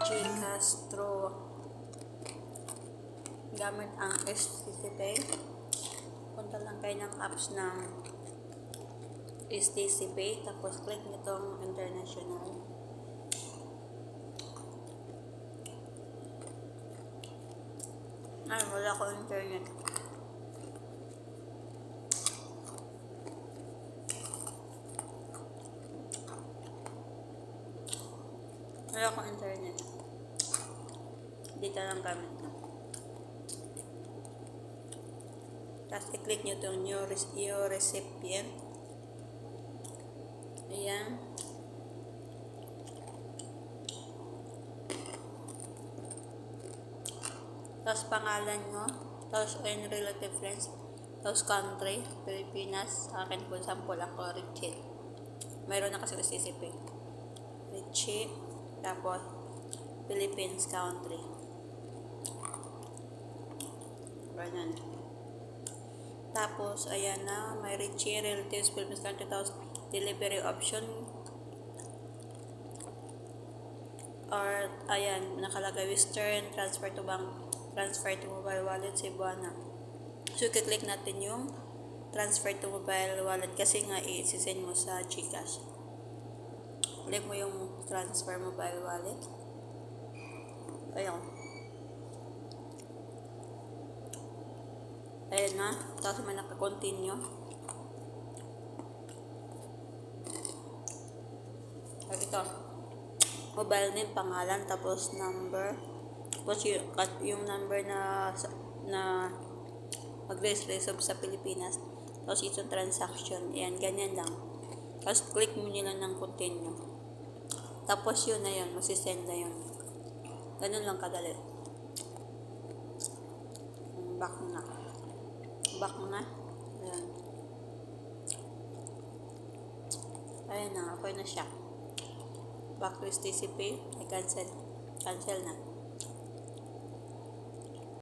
Castro gamit ang STC Pay. Punta lang kayo ng apps ng STC Pay, tapos click nitong international. Ay, wala ko internet. Wala ko internet. Dito lang gamit na. Tapos i-click nyo itong new recipient. Ayan. Tapos pangalan nyo. Tapos and relative friends. Tapos country, Pilipinas. Sa akin po, sample ako, Richie. Mayroon na kasi STCP. Richie. Tapos, Philippines country. Ganyan. Tapos, ayan na. May Richie, relatives, Philippines country. Tapos, delivery option. Or, ayan, nakalagay Western, transfer to mobile wallet, Cebuana. So, i-click natin yung transfer to mobile wallet kasi nga i-send mo sa GCash. Click mo yung transfer mobile wallet. Ayan. Ayan na. Tapos may naka-continue. Ito. Mobile name, pangalan, tapos number. Tapos yung number na mag-reserve sa Pilipinas. Tapos itong transaction. Ayan, ganyan lang. Tapos click mo nila ng continue. Tapos yun na yun, masisend na yun. Ganun lang kadali. Back mo na. Ayan. Ayan na, okay na siya. Back to STC Pay. I cancel na.